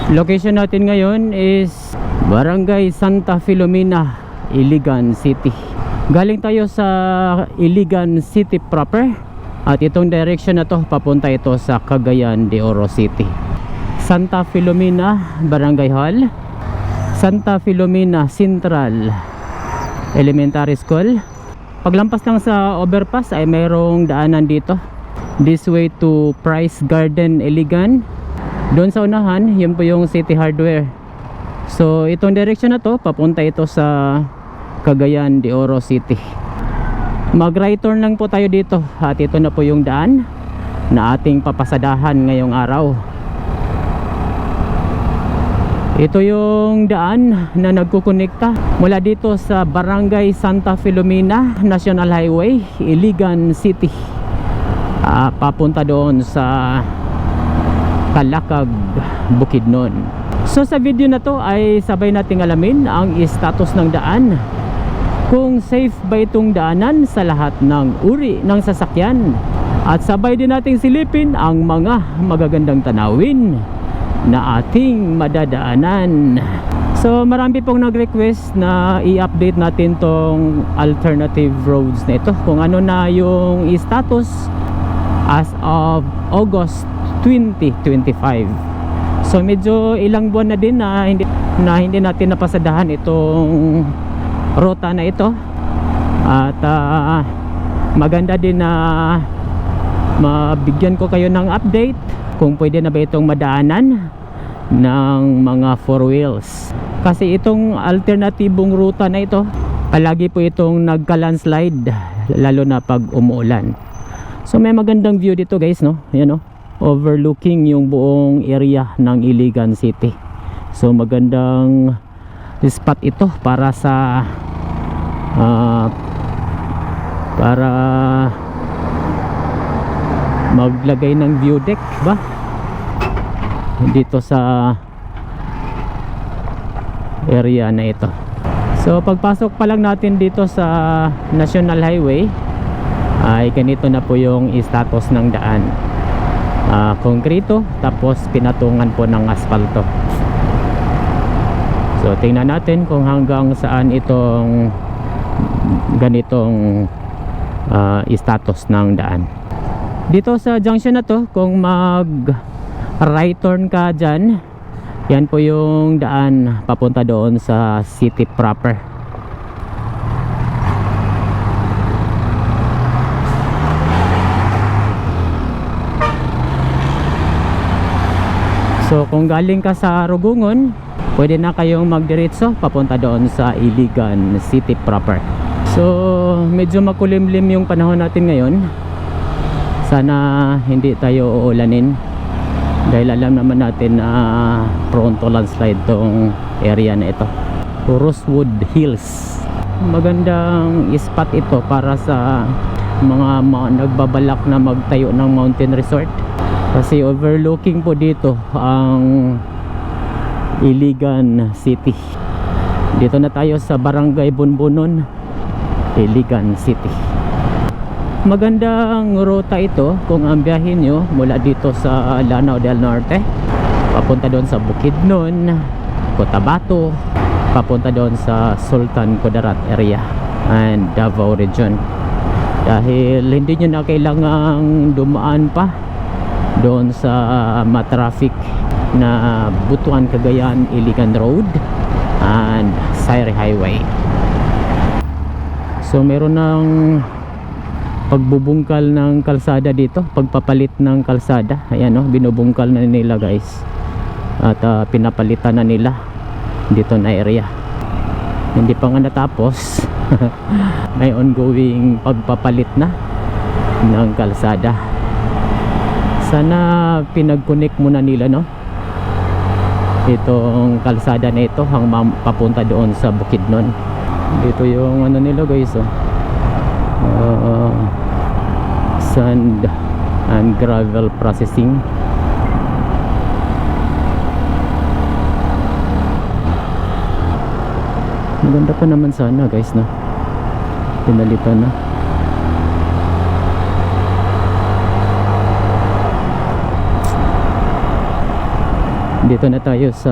Location natin ngayon is Barangay Santa Filomena, Iligan City. Galing tayo sa Iligan City proper, at itong direction na to papunta ito sa Cagayan de Oro City. Santa Filomena Barangay Hall, Santa Filomena Central Elementary School. Paglampas lang sa overpass ay mayroong daanan dito, this way to Price Garden, Iligan. Doon sa unahan, yun po yung City Hardware. So itong direction na to papunta ito sa Cagayan de Oro City. Mag right turn lang po tayo dito, at ito na po yung daan na ating papasadahan ngayong araw. Ito yung daan na nagkukonekta mula dito sa Barangay Santa Filomena National Highway, Iligan City, papunta doon sa Talakag, Bukidnon. So sa video na to ay sabay nating alamin ang status ng daan, kung safe ba itong daanan sa lahat ng uri ng sasakyan, at sabay din nating silipin ang mga magagandang tanawin na ating madadaanan. So marami pong nag-request na i-update natin tong alternative roads na ito, kung ano na yung status as of August 2025. So medyo ilang buwan na din na hindi natin napasadahan itong ruta na ito, at maganda din na mabigyan ko kayo ng update kung pwede na ba itong madaanan ng mga 4 wheels, kasi itong alternatibong ruta na ito palagi po itong nagka-landslide, lalo na pag umuulan. So may magandang view dito guys, no? Ayan, no? Overlooking yung buong area ng Iligan City. So magandang spot ito para sa para maglagay ng view deck ba dito sa area na ito. So pagpasok pa lang natin dito sa National Highway ay ganito na po yung status ng daan. Konkreto, tapos pinatungan po ng asfalto. So tingnan natin kung hanggang saan itong ganitong status ng daan. Dito sa junction na to, kung mag right turn ka dyan, yan po yung daan papunta doon sa city proper. So kung galing ka sa Rugungon, pwede na kayong magdiretso papunta doon sa Iligan City proper. So medyo makulimlim yung panahon natin ngayon. Sana hindi tayo uulanin, dahil alam naman natin na prone to landslide tong area na ito. Rosewood Hills, magandang spot ito para sa mga nagbabalak na magtayo ng mountain resort, kasi overlooking po dito ang Iligan City. Dito na tayo sa Barangay Bunbunon, Iligan City. Magandang ruta ito kung ang biyahin nyo mula dito sa Lanao del Norte papunta doon sa Bukidnon, Cotabato, papunta doon sa Sultan Kudarat area and Davao region, dahil hindi nyo na kailangang dumaan pa doon sa matraffic na Butuan, Cagayan, Iligan Road and Sayre Highway. So meron ng pagbubungkal ng kalsada dito, pagpapalit ng kalsada. Ayan, no? Binubungkal na nila guys, at pinapalitan na nila dito na area. Hindi pa nga natapos. May ongoing pagpapalit na ng kalsada. Sana pinag-connect muna nila, no, itong kalsada na ito hanggang papunta doon sa Bukidnon. Dito yung ano nila guys, oh, sand and gravel processing. Maganda pa naman sana guys, no, pinalitan na. Dito na tayo sa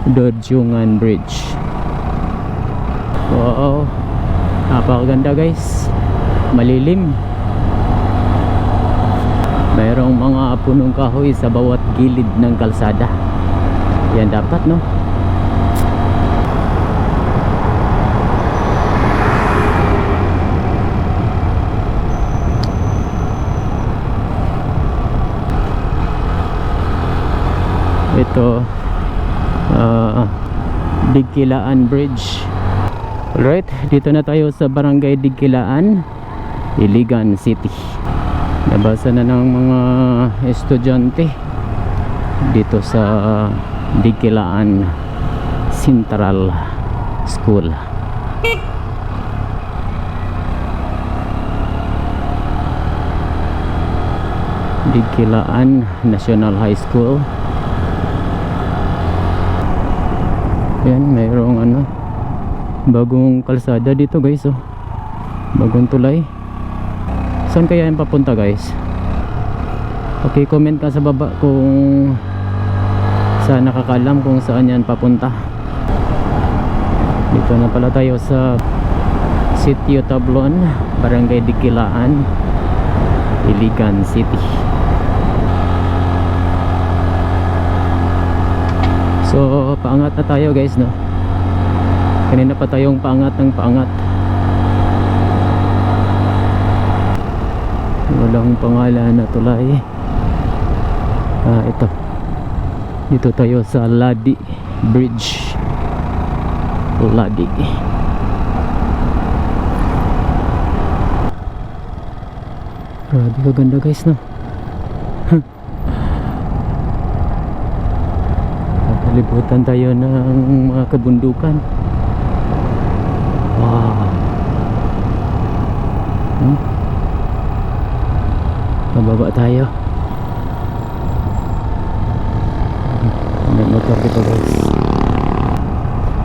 Dodjungan Bridge. Wow, napakaganda guys, malilim. Mayroong mga punong kahoy sa bawat gilid ng kalsada. Yan dapat, no? Ito Digkilaan Bridge. Alright, dito na tayo sa Barangay Digkilaan, Iligan City. Nabasa na ng mga estudyante dito sa Digkilaan Central School. Digkilaan National High School. Yan, mayroong bagong kalsada dito guys, oh. Bagong tulay. Saan kaya yan papunta guys? Okay, comment ka sa baba kung saan, nakakalam kung saan yan papunta. Dito na pala tayo sa Sitio Tablon, Barangay Digkilaan, Iligan City. So paangat na tayo guys, no? Kanina pa tayong paangat ng paangat. Walang pangalan na tulay. Ito. Dito tayo sa Ladi Bridge. Ladi. Grabe kaganda guys, no? Libutan tayo ng mga kabundukan. Wow. Mababa tayo. May motor dito guys.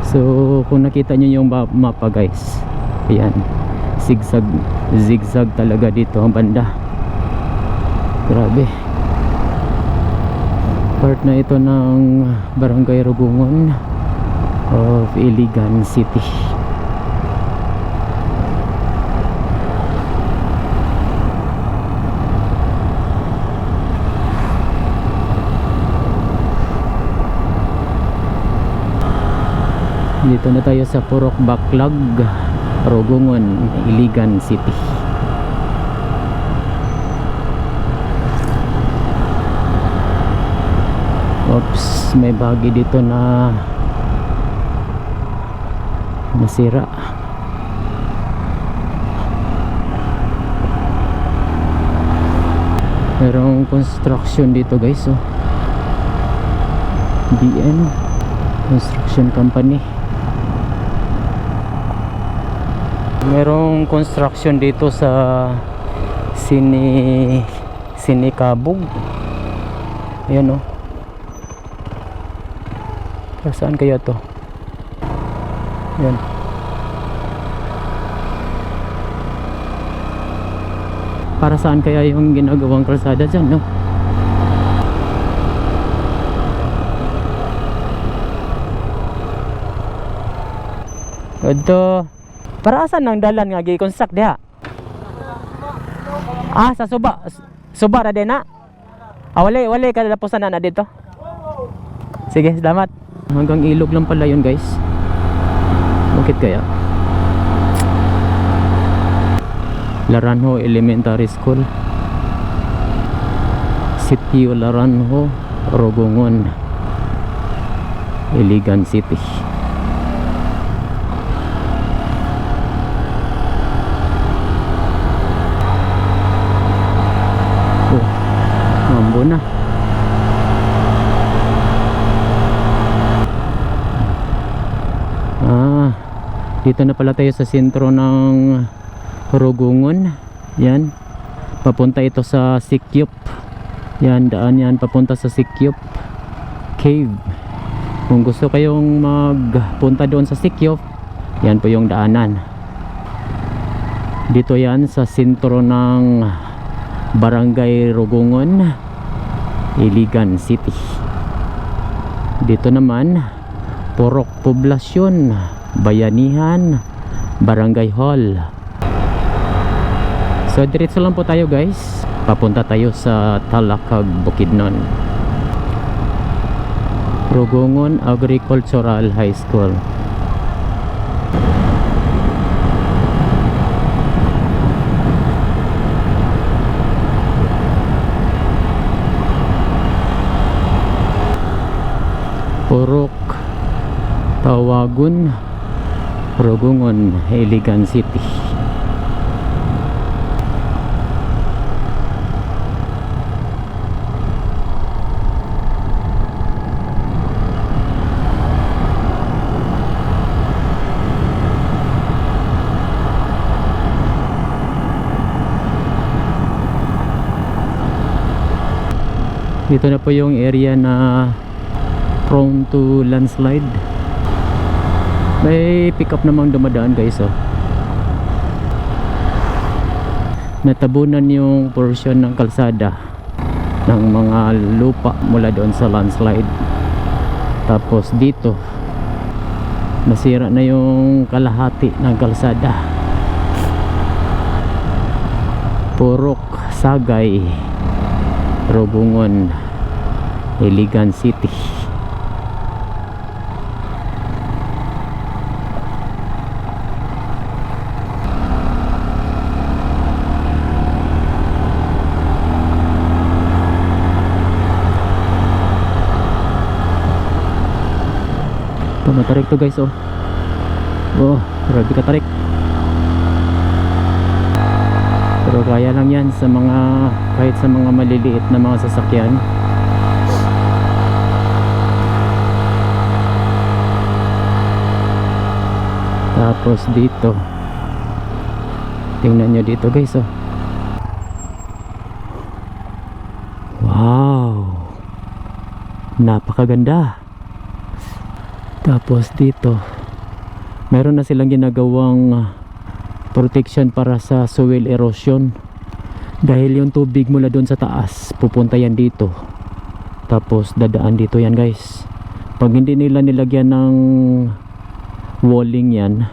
So kung nakita nyo yung mapa guys, ayan, zigzag talaga dito ang banda. Grabe. Part na ito ng Barangay Rugungon of Iligan City. Dito na tayo sa Purok Baclag, Rugungon, Iligan City. Oops, may bagay dito na nasira. Merong construction dito guys, oh. BN Construction Company. Merong construction dito sa Sinikabog. Ayan, oh. Saan kaya to? Yan. Para saan kaya yung ginagawang kalsada dyan, no? Ito. Para saan nang dalan nga gi-construct diha? Sa Suba. Suba ra din na. Wala ka dapusan na dito. Sige, salamat. Hanggang ilog lang pala yun guys. Bakit kaya? Laranjo Elementary School, Sitio Laranjo, Rugungon, Iligan City. Mambo na. Dito na pala tayo sa sentro ng Rugungon. Yan, papunta ito sa Sikyop. Yan, daan yan papunta sa Sikyop Cave. Kung gusto kayong magpunta doon sa Sikyop, yan po yung daanan. Dito yan sa sentro ng Barangay Rugungon, Iligan City. Dito naman Purok Poblasyon, Bayanihan, Barangay Hall. So diretso lang po tayo guys, papunta tayo sa Talakag, Bukidnon. Rugungon Agricultural High School. Purok Tawagun, Rugungon, Iligan City. Dito na po yung area na prone to landslide. May pick up namang dumadaan guys, oh. Natabunan yung portion ng kalsada ng mga lupa mula doon sa landslide. Tapos dito nasira na yung kalahati ng kalsada. Purok Sagay, Rugungon, Iligan City. Matarik to guys, oh. Oh, grabe katarik. Pero kaya lang yan sa mga, kahit sa mga maliliit na mga sasakyan. Tapos dito, tingnan nyo dito guys, oh. Wow, napakaganda. Tapos dito meron na silang ginagawang protection para sa soil erosion, dahil yung tubig mula doon sa taas pupunta yan dito, tapos dadaan dito yan guys. Pag hindi nila nilagyan ng walling yan,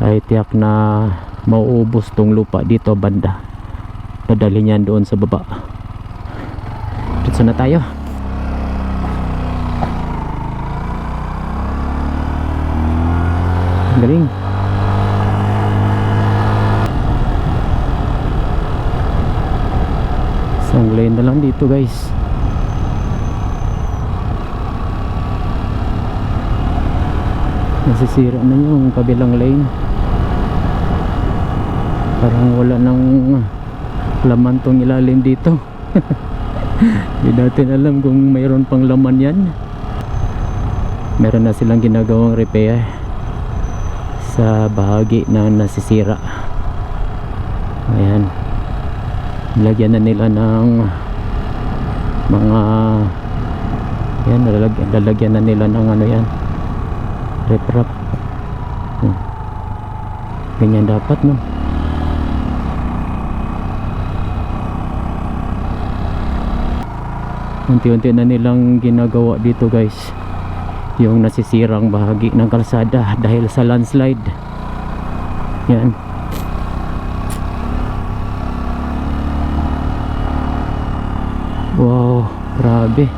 ay tiyak na mauubos tong lupa dito banda, dadalhin yan doon sa baba. Dito na tayo. Galing. Isang lane na lang dito guys. Nasisira na yung kabilang lane. Parang wala nang laman tong ilalim dito. Hindi natin alam kung mayroon pang laman yan. Meron na silang ginagawang repair sa bahagi na nasisira. Ayan, lagyan na nila ng mga yan, lalagyan na nila ng ano yan, riprap. Ganyan dapat, no? Unti-unti na nilang ginagawa dito guys yung nasisirang bahagi ng kalsada dahil sa landslide. Yan. Wow, grabe.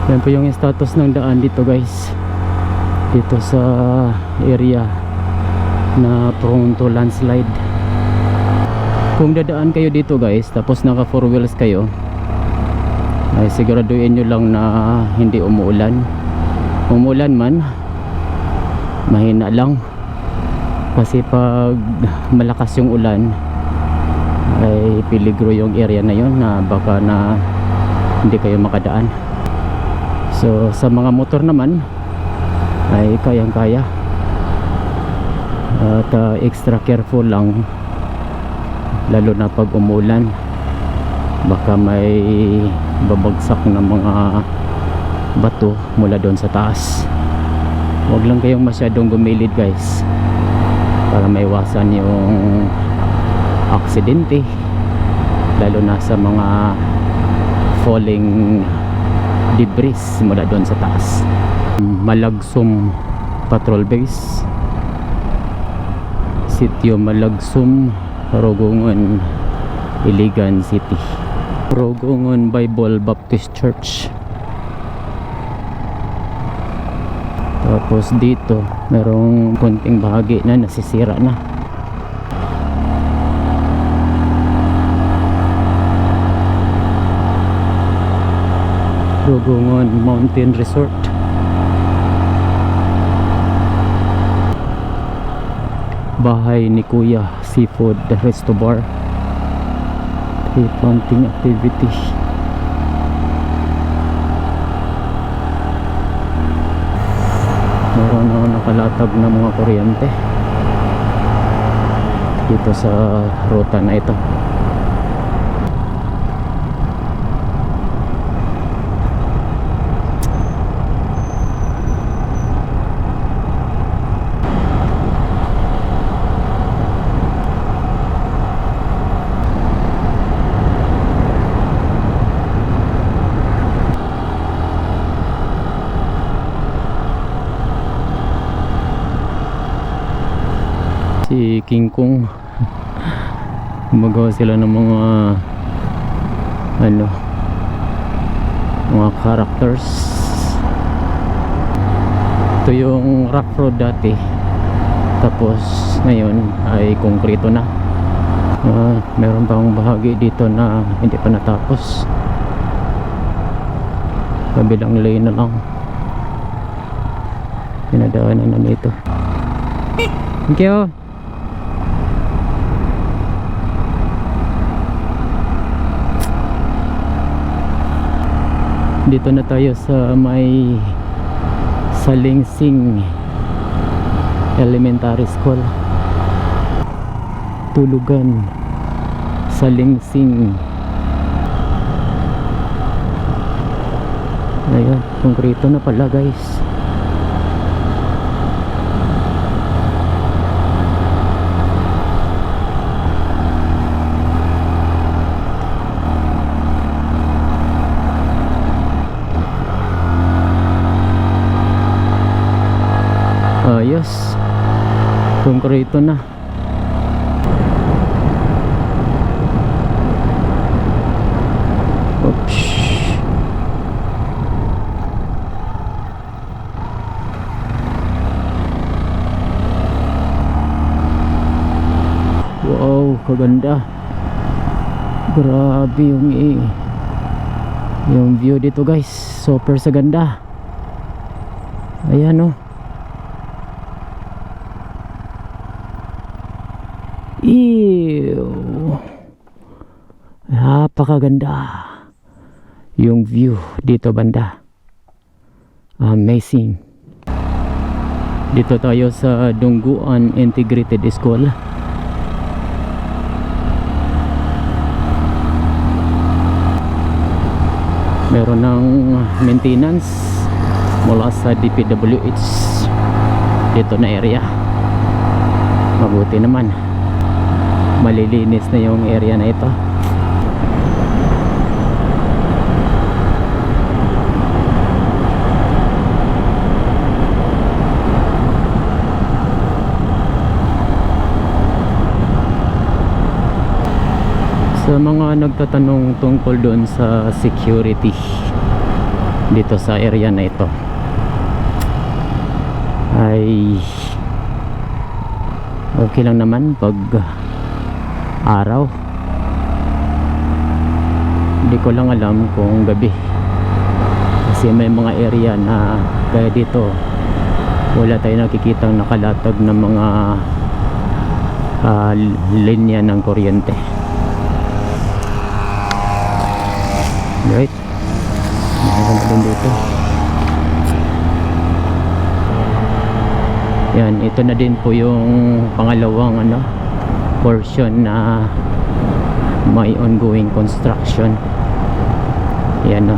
Yan po yung status ng daan dito guys, dito sa area na prone to landslide. Kung dadaan kayo dito guys, tapos naka 4 wheels kayo, ay siguraduhin nyo lang na hindi umuulan. Umuulan man, mahina lang, kasi pag malakas yung ulan ay peligro yung area na yon, na baka na hindi kayo makadaan. So sa mga motor naman ay kayang kaya, at extra careful lang, lalo na pag umulan, baka may babagsak na mga bato mula doon sa taas. Huwag lang kayong masyadong gumilid guys, para maiwasan yung aksidente, lalo na sa mga falling debris mula doon sa taas. Malagsum Patrol Base, Sitio Malagsum, Rogongon, Iligan City. Rogongon Bible Baptist Church. Tapos dito merong konting bahagi na nasisira na. Rogongon Mountain Resort. Bahay ni Kuya Seafood Resto Bar. Planting activity. Meron na nakalatag na mga kuryente dito sa ruta na ito. Si King Kong, gumagawa sila ng mga mga characters. Ito yung rock road dati, tapos ngayon ay konkreto na. Meron pang bahagi dito na hindi pa natapos, kabilang lane na lang pinadaanan na nito. Thank you. Dito na tayo sa may Salingsing Elementary School. Tulugan, Salingsing. Ayan, konkreto na pala guys. Ayos, konkreto na. Oops. Wow, kaganda. Grabe yung view dito guys, super sa ganda. Ayan oh. Ew, napakaganda yung view dito banda. Amazing. Dito tayo sa Dungguan Integrated School. Meron ng maintenance mula sa DPWH dito na area. Mabuti naman, malilinis na yung area na ito. Sa mga nagtatanong tungkol doon sa security dito sa area na ito, ay okay lang naman pag araw. Hindi Hindi ko lang alam kung gabi, kasi may mga area na kaya dito wala tayong nakikitang nakalatag ng mga linya ng kuryente. Right, meron din dito. Yan, ito na din po yung pangalawang portion na may ongoing construction. Yan,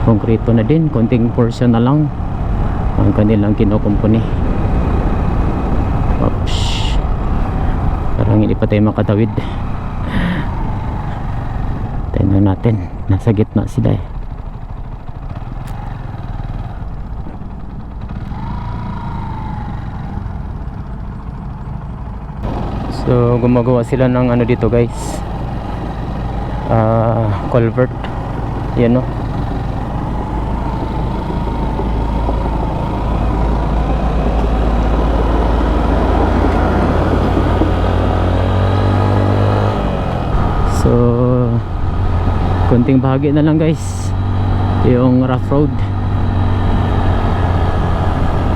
konkreto na din, konting portion na lang ang kanilang kinukumpuni. Oops, parang hindi pa tayo makatawid. Tingnan natin, nasa gitna sila eh. So gumagawa sila ng dito guys, culvert. Yan no. So konting bahagi na lang guys yung rough road.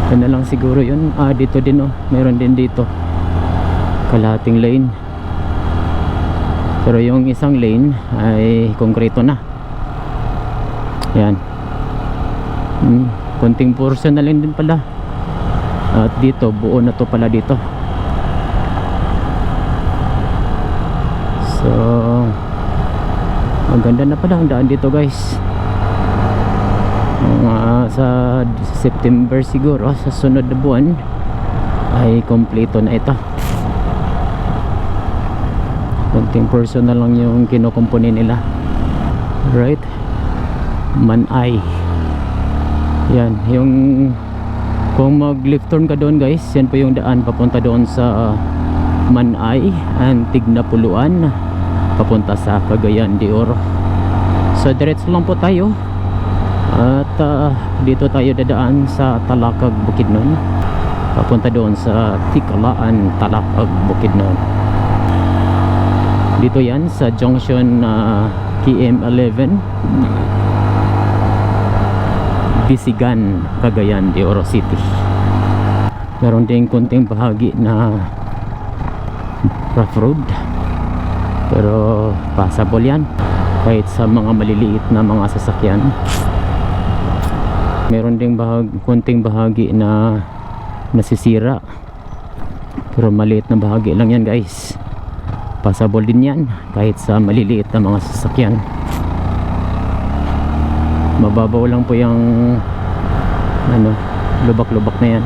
Yan na lang siguro yun. Dito din meron din dito kalahating lane, pero yung isang lane ay konkreto na. Yan, konting portion na lang din pala, at dito buo na to pala dito. So ang ganda na pala ang daan dito guys. Sa September siguro, sa sunod na buwan ay kompleto na ito. Konting person na lang yung kinukumpuni nila. Right, Manay. Yan, yung kung mag left turn ka doon guys, yan po yung daan papunta doon sa Manay, Antignapuluan, papunta sa Cagayan de Oro. So diretso lang po tayo, at dito tayo dadaan sa Talakag, Bukidnon, papunta doon sa Tikalaan, Talakag, Bukidnon. Dito yan sa junction KM11, Bisigan, Cagayan de Oro City. Meron din konting bahagi na rough road, pero passable yan kahit sa mga maliliit na mga sasakyan. Meron ding konting bahagi na nasisira, pero maliit na bahagi lang yan guys. Passable din yan kahit sa maliliit na mga sasakyan. Mababaw lang po yung lubak-lubak na yan.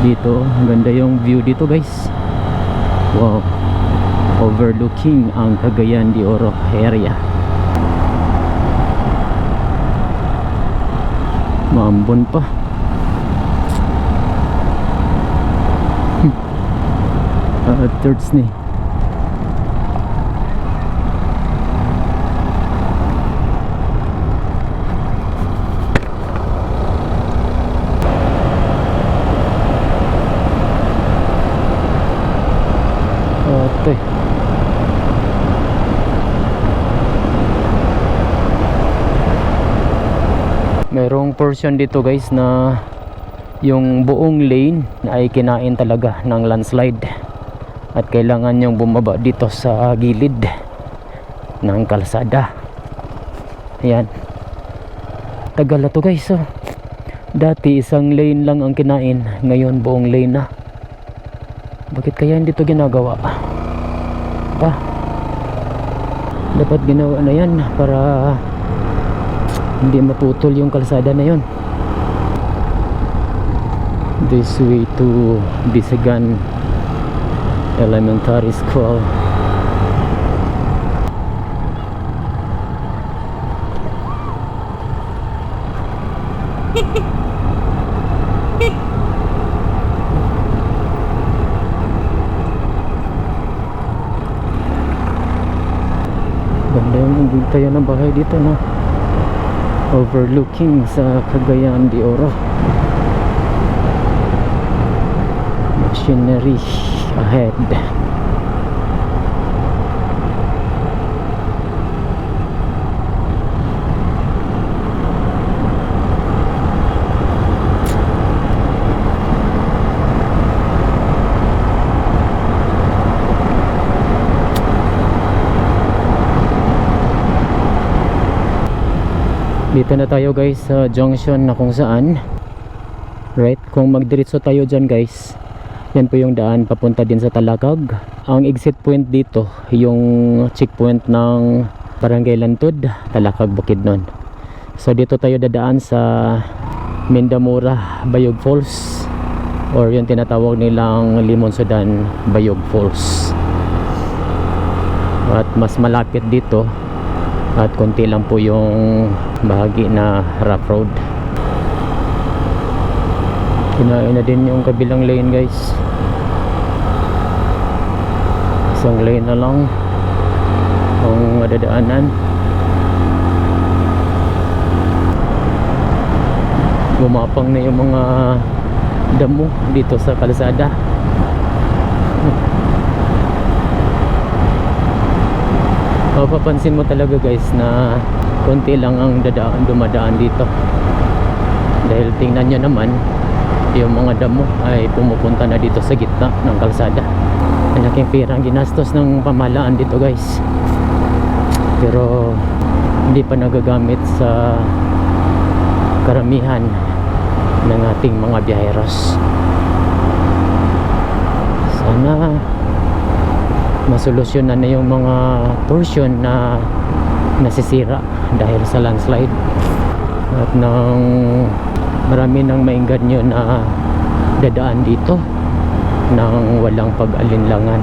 Dito, ganda yung view dito guys. Wow, overlooking ang Cagayan de Oro area. Maambon pa. Thirds ni. Merong portion dito guys na yung buong lane ay kinain talaga ng landslide, at kailangan yung bumaba dito sa gilid ng kalsada. Ayan, tagal na to guys. Dati isang lane lang ang kinain, ngayon buong lane na. Bakit kaya hindi to ginagawa pa? Dapat ginawa na yan para hindi maputol yung kalsada na yon. This way to Bisigan Elementary School. Ganda yung tayo ng bahay dito, no? Overlooking sa Cagayan de Oro. Machinery ahead. Dito na tayo guys sa junction na kung saan, right, kung magdiretso tayo dyan guys, yan po yung daan papunta din sa Talakag. Ang exit point dito yung checkpoint ng Barangay Lantod, Talakag, Bukidnon. So dito tayo dadaan sa Mindamura Bayog Falls, or yung tinatawag nilang Limon Sudan Bayog Falls. At mas malapit dito at konti lang po yung bahagi na rough road. Kinain na din yung kabilang lane guys. Isang lane na lang ang madadaanan. Gumapang na yung mga damo dito sa kalsada. Mapapansin mo talaga guys na konti lang ang dumadaan dito, dahil tingnan nyo naman yung mga damo ay pumupunta na dito sa gitna ng kalsada. Ang laking pera ang ginastos ng pamahalaan dito guys, pero hindi pa nagagamit sa karamihan ng ating mga biyaheros. Sana masolusyonan na yung mga portion na nasisira dahil sa landslide, at nang marami nang maingganyo na dadaan dito nang walang pag-alinlangan.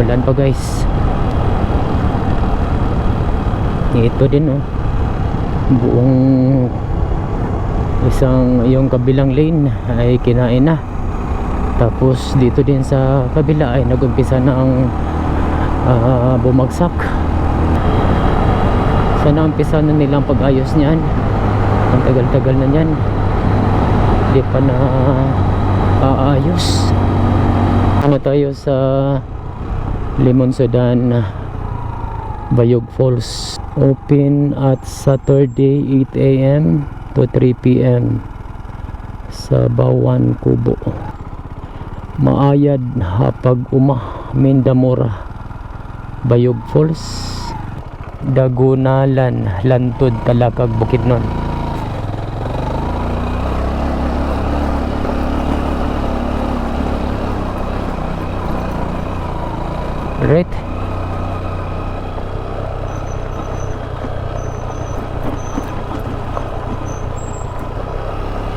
Ulan pa guys. Ito din oh, buong isang yung kabilang lane ay kinain na. Tapos dito din sa kabila ay nagumpisa na ang bumagsak. Sana umpisa na nilang pag-ayos niyan. Ang tagal-tagal na niyan, hindi pa na aayos. Ano tayo sa Limon Sudan Bayog Falls. Open at Saturday 8 AM to 3 PM sa Bawan, Kubo. Maayad, Hapag-Uma, Mindamura Bayog Falls, Dagunalan, Lantod, Talakag, Bukidnon. Right.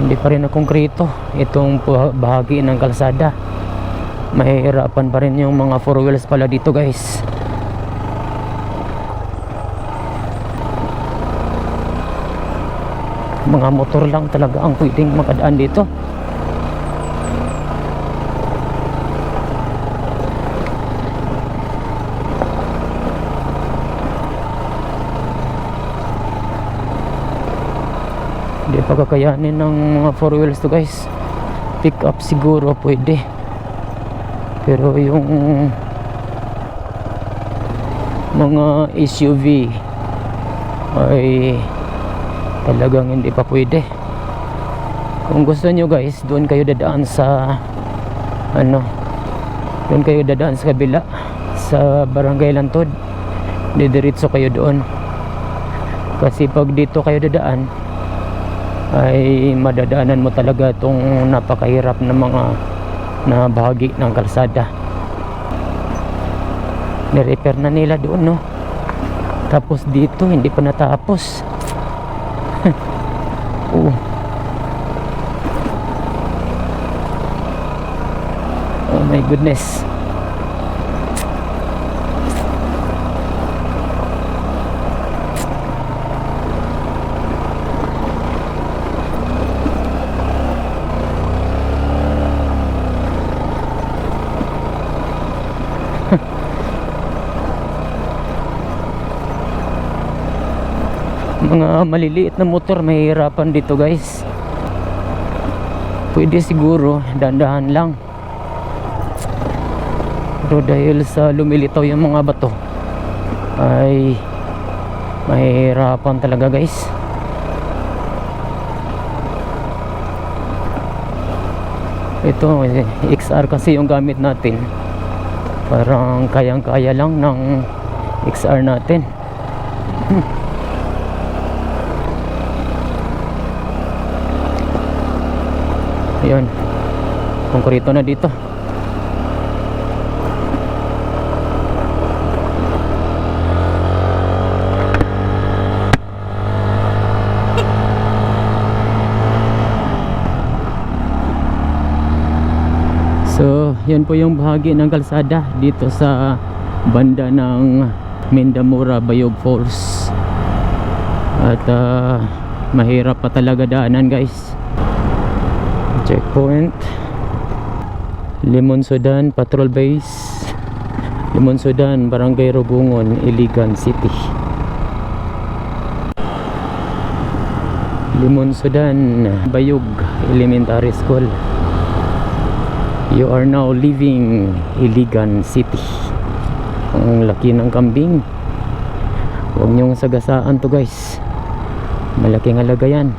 Hindi pa rin na konkreto itong bahagi ng kalsada. Mahihirapan pa rin yung mga 4 wheels pala dito guys. Mga motor lang talaga ang pwedeng makadaan dito. Hindi pa kakayanin ng mga 4 wheels to guys. Pick up siguro pwede, pero yung mga SUV ay talagang hindi pa pwede. Kung gusto nyo guys, doon kayo dadaan sa doon kayo dadaan sa kabila sa Barangay Lantod. Didiretso kayo doon, kasi pag dito kayo dadaan ay madadaanan mo talaga itong napakahirap na mga na bahagi ng kalsada. Nirepair na nila doon no, tapos dito hindi pa natapos. Oh my goodness. Mga maliliit na motor mahihirapan dito guys. Pwede siguro dahan-dahan lang, pero dahil sa lumilitaw yung mga bato ay mahihirapan talaga guys. Ito XR kasi yung gamit natin, parang kayang-kaya lang ng XR natin. Ayun, konkrito na dito. So, yun po yung bahagi ng kalsada dito sa banda ng Mindamura Bayog Falls. At mahirap pa talaga daanan, guys. Checkpoint Limon Sudan Patrol Base, Limon Sudan, Barangay Rugungon, Iligan City. Limon Sudan Bayog Elementary School. You are now leaving Iligan City. Ang laki ng kambing. Huwag niyong sagasaan to, guys. Malaking halaga yan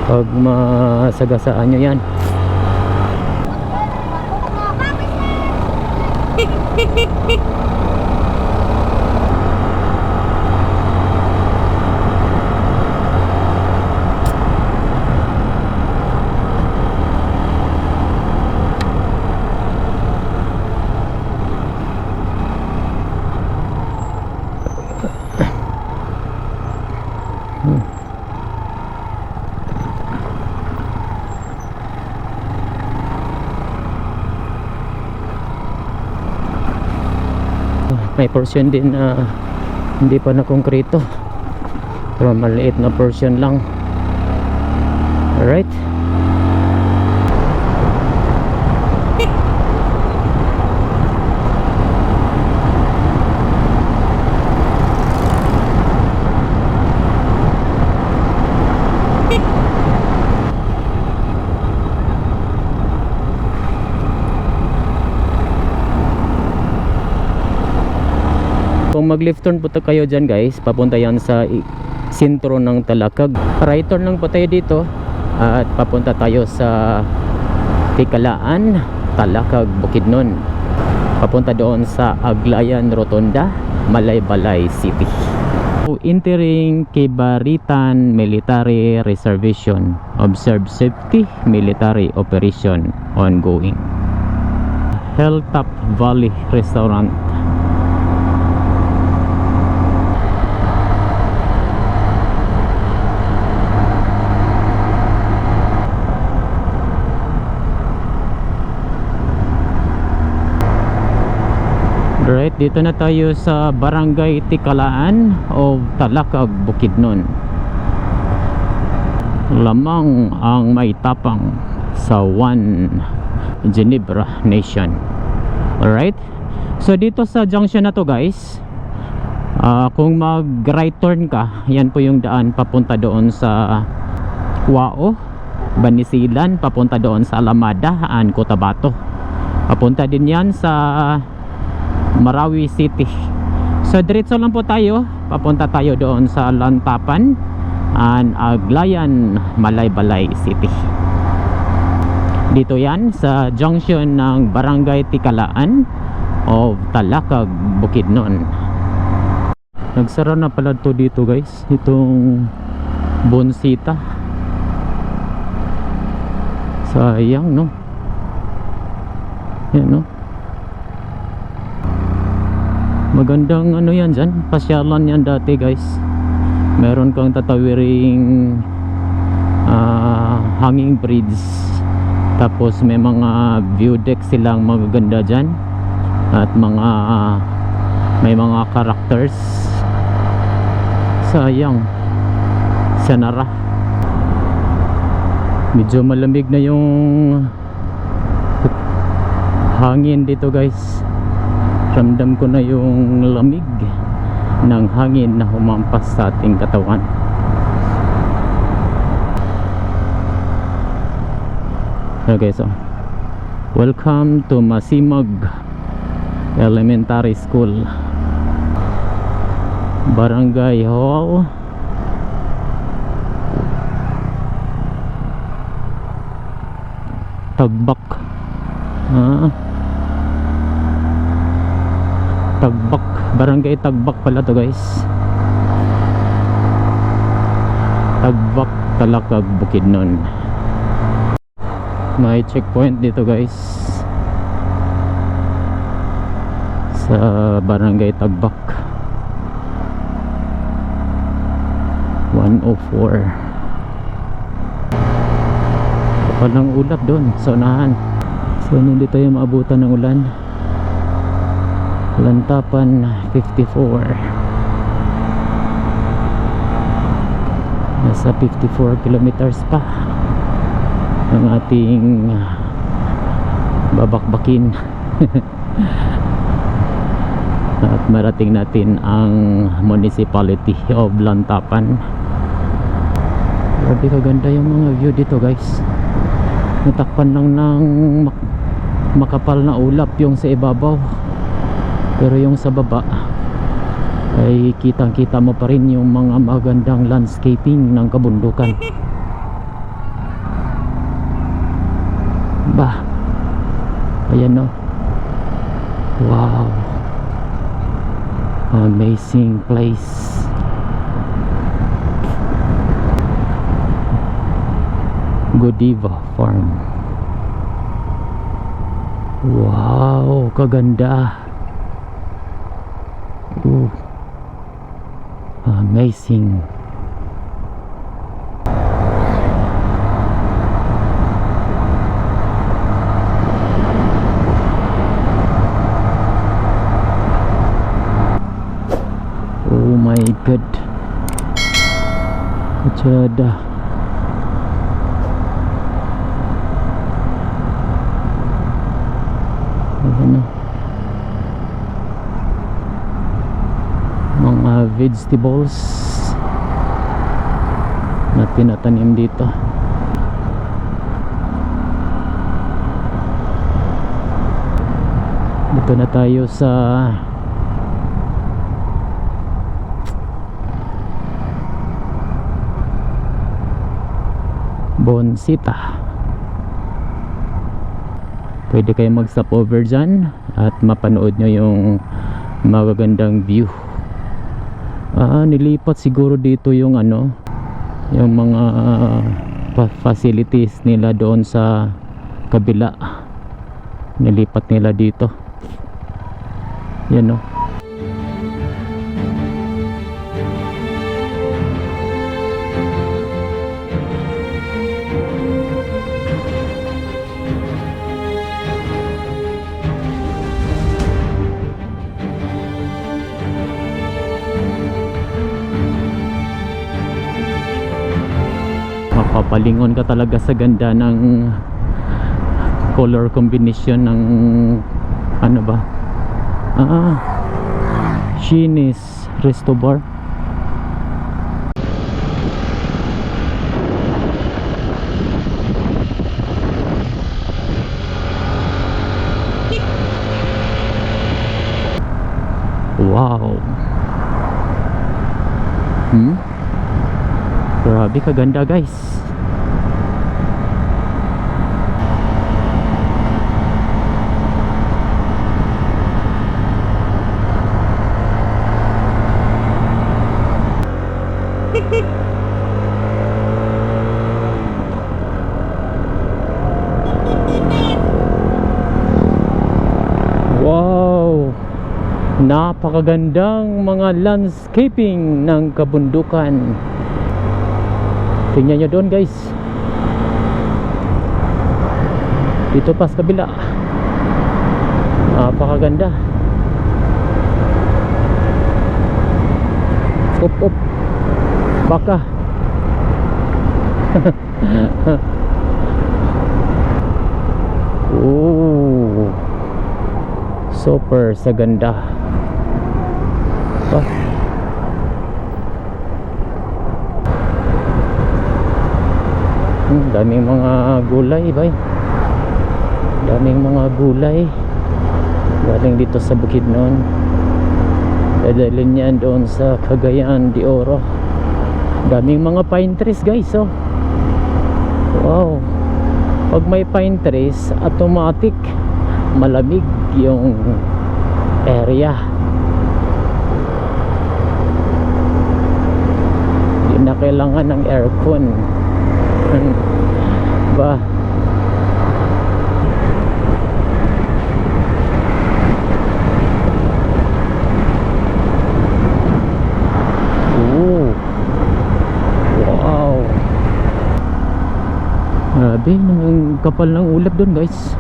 pag masagasaan nyo yan. May portion din na hindi pa na konkreto, pero maliit na portion lang. Alright. Kung mag left turn po kayo dyan, guys, papunta yan sa sentro ng Talakag. Right turn lang po tayo dito at papunta tayo sa Tikalaan, Talakag, Bukidnon. Papunta doon sa Aglayan Rotonda, Malaybalay City. Entering Kibaritan Military Reservation. Observe safety, military operation ongoing. Hilltop Valley Restaurant. Right, dito na tayo sa Barangay Tikalaan of Talakag, Bukidnon. Lamang ang may tapang sa One Ginebra Nation. Alright, so dito sa junction na to, guys, kung mag right turn ka, yan po yung daan papunta doon sa Wao, Banisilan, papunta doon sa Alamada and Cotabato. Papunta din yan sa Marawi City. So diretso lang po tayo, papunta tayo doon sa Lantapan and Aglayan, Malaybalay City. Dito yan sa junction ng Barangay Tikalaan of Talakag, Bukidnon. Nagsara na pala to dito, guys, itong Bonsita. Sayang, no? Yan, no? Magandang ano yan dyan, pasyalan yan dati, guys. Meron kang tatawiring hanging bridge, tapos may mga view deck silang magaganda dyan, at may mga characters. Sayang, sanara. Medyo malamig na yung hangin dito, guys. Ramdam ko na yung lamig ng hangin na humampas sa ating katawan. Okay, so welcome to Masimag Elementary School, Barangay Hall, Tagbak. Tagbak, Barangay Tagbak pala to, guys. Tagbak, Talakag, Bukidnon. May checkpoint dito guys sa Barangay Tagbak 104. Kapal ng ulap doon sa unahan, so hindi tayo maabutan ng ulan. Lantapan 54, nasa 54 kilometers pa ang ating babakbakin at marating natin ang municipality of Lantapan. Grabe kaganda yung mga view dito guys. Natakpan lang ng makapal na ulap yung sa ibabaw, pero yung sa baba ay kitang kita mo pa rin yung mga magandang landscaping ng kabundukan. Bah, ayan no. Wow, amazing place. Godiva Farm. Wow, kaganda. Amazing. Oh my god, kacada. Ano, mga vegetables na tinatanim dito. Dito na tayo sa Bonsita. Pwede kayo mag stop over dyan at mapanood nyo yung magagandang view. Nilipat siguro dito yung ano, yung mga facilities nila doon sa kabila. Nilipat nila dito. Yan no. Mapapalingon ka talaga sa ganda ng color combination ng ano ba, Sheen's Resto Bar. Wow. Grabe kaganda guys. Wow, napakagandang mga landscaping ng kabundukan. Tingnan nyo doon guys, dito pa sa kabila, napakaganda. Up baka oh, super sa ganda. Daming mga gulay bay, daming mga gulay galing dito sa Bukidnon. Dadalhin yan doon sa Cagayan de Oro. Daming mga pine trees guys, oh. Wow, pag may pine trees, automatic malamig yung area. Hindi na kailangan ng aircon ba. Grabe, ang kapal ng ulap doon guys.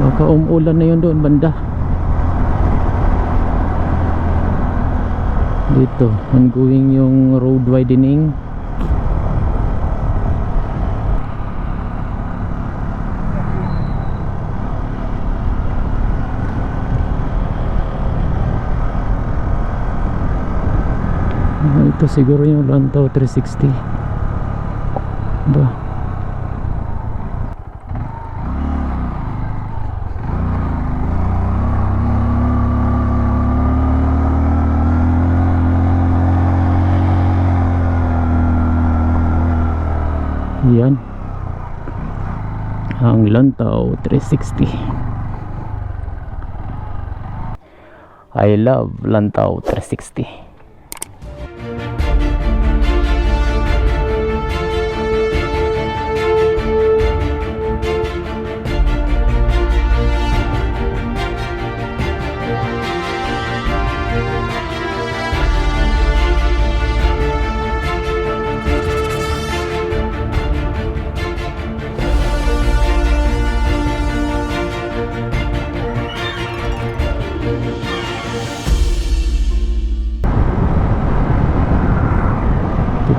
Baka umulan na yun doon banda. Dito, ongoing yung road widening. Ito siguro yung Lantaw 360 ba? Yan ang Lantaw 360. I love Lantaw 360.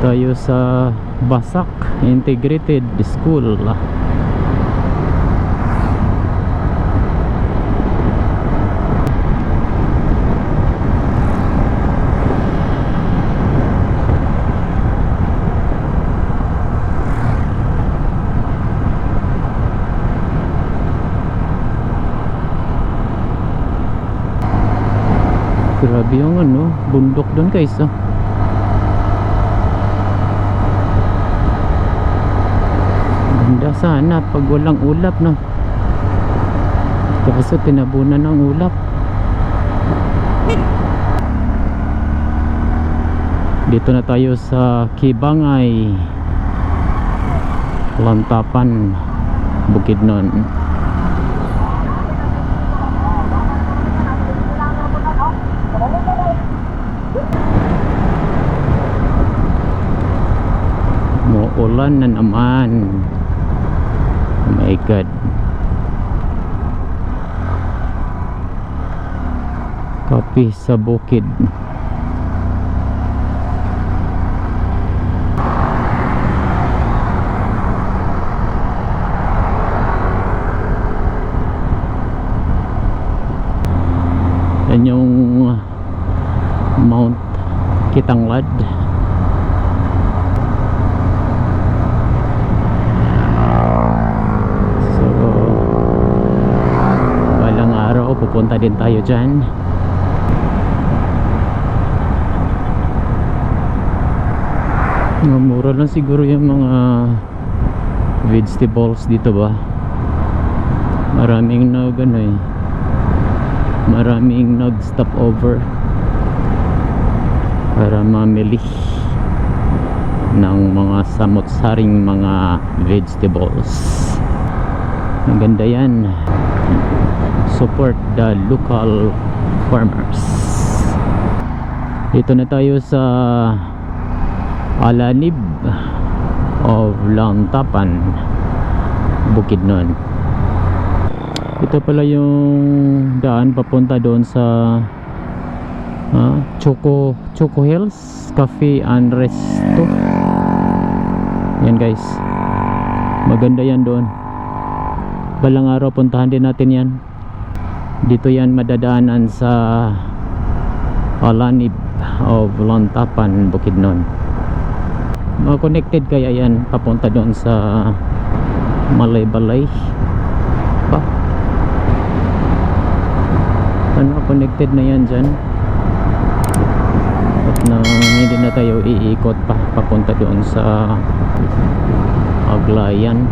Tayo sa Basak Integrated School. Grabe yung ano, bundok doon guys. Ganda sana pag walang ulap, no? Kaso tinabunan ng ulap. Dito na tayo sa Kibangay, Lantapan, Bukidnon. Muulan na naman. Oh my God. Kapi sa bukid. Yan yung Mount Kitanglad. Pupunta din tayo dyan. Mura lang siguro yung mga vegetables dito ba. Maraming maraming nag-stop over para mamili ng mga samot-saring mga vegetables. Ang ganda yan. Support the local farmers. Dito na tayo sa Alanib of Lantapan, Bukidnon. Ito pala yung daan papunta doon sa Choco Hills Cafe and Resto. Yan guys, maganda yan doon. Balang araw puntahan din natin yan. Dito yan madadaanan sa Alanib of Lantapan, Bukidnon. Connected kaya yan papunta doon sa Malaybalay ba? Ano, connected na yan dyan. At na hindi na tayo iikot pa papunta doon sa Aglayan.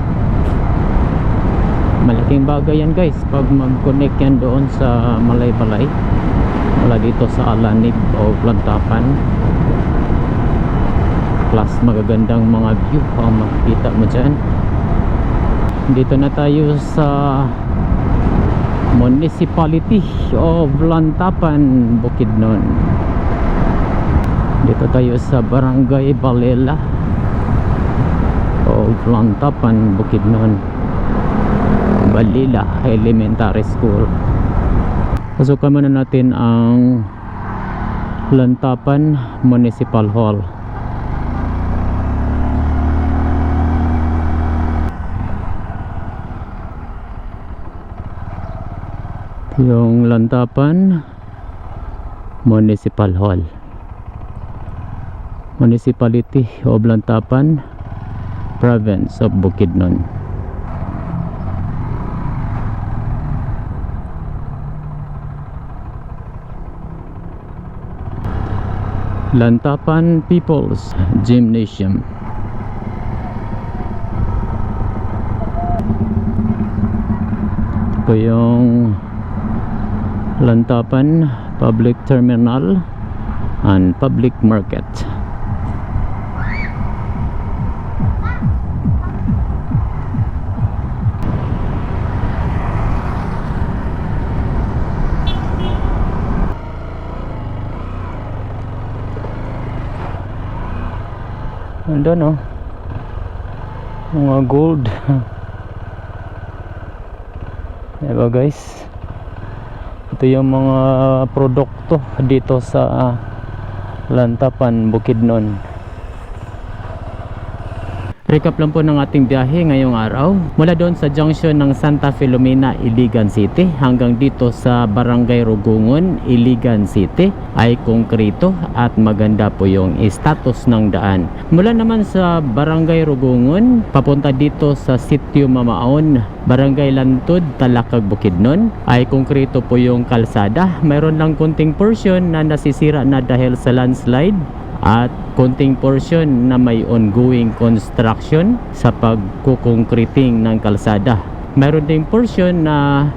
Malaking bagay yan guys pag mag-connect yan doon sa Malaybalay wala dito sa Alanib o Lantapan, plus magagandang mga view ang makikita mo dyan. Dito na tayo sa Municipality of Lantapan, Bukidnon. Dito tayo sa Barangay Balela of of Lantapan, Bukidnon, Balila Elementary School. Pasukan muna natin ang Lantapan Municipal Hall. Yung Lantapan Municipal Hall, Municipality of Lantapan, Province of Bukidnon. Lantapan People's Gymnasium. Ito yung Lantapan Public Terminal and Public Market. Ando no, mga gold. Diba guys, ito yung mga produkto dito sa Lantapan, Bukidnon. Recap lang po ng ating biyahe ngayong araw. Mula doon sa junction ng Santa Filomena, Iligan City hanggang dito sa Barangay Rugungon, Iligan City ay konkreto at maganda po yung status ng daan. Mula naman sa Barangay Rugungon papunta dito sa Sitio Mamaon, Barangay Lantod, Talakag, Bukidnon ay konkreto po yung kalsada. Mayroon lang kunting portion na nasisira na dahil sa landslide at konting portion na may ongoing construction sa pagkukongkriting ng kalsada. Mayroon ding portion na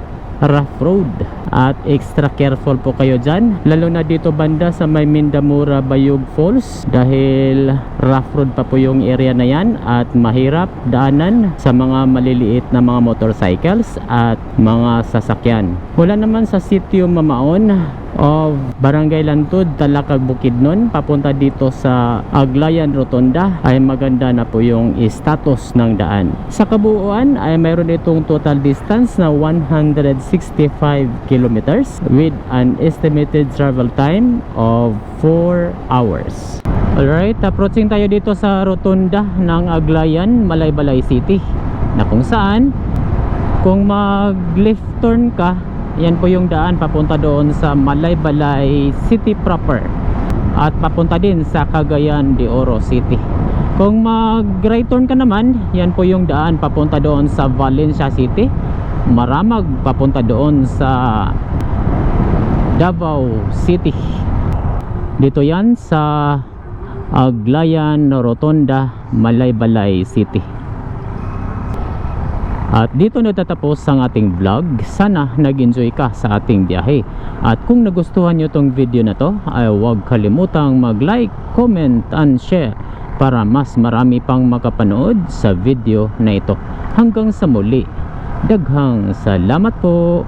rough road at extra careful po kayo dyan, lalo na dito banda sa may Mindamura Bayog Falls dahil rough road pa po yung area na yan at mahirap daanan sa mga maliliit na mga motorcycles at mga sasakyan. Mula naman sa Sitio Mamaon of Barangay Lantod, Talakag, Bukidnon papunta dito sa Aglayan Rotonda ay maganda na po yung status ng daan. Sa kabuuan ay mayroon itong total distance na 165 kilometers with an estimated travel time of 4 hours. Alright, approaching tayo dito sa Rotonda ng Aglayan, Malaybalay City, na kung saan kung mag left turn ka, yan po yung daan papunta doon sa Malaybalay City proper at papunta din sa Cagayan de Oro City. Kung mag right turn ka naman, yan po yung daan papunta doon sa Valencia City, Maramag papunta doon sa Davao City. Dito yan sa Aglayan Rotonda, Malaybalay City. At dito natatapos ang ating vlog. Sana nag-enjoy ka sa ating biyahe. At kung nagustuhan nyo tong video na to, ay huwag kalimutang mag-like, comment, and share para mas marami pang makapanood sa video na ito. Hanggang sa muli, daghang salamat po!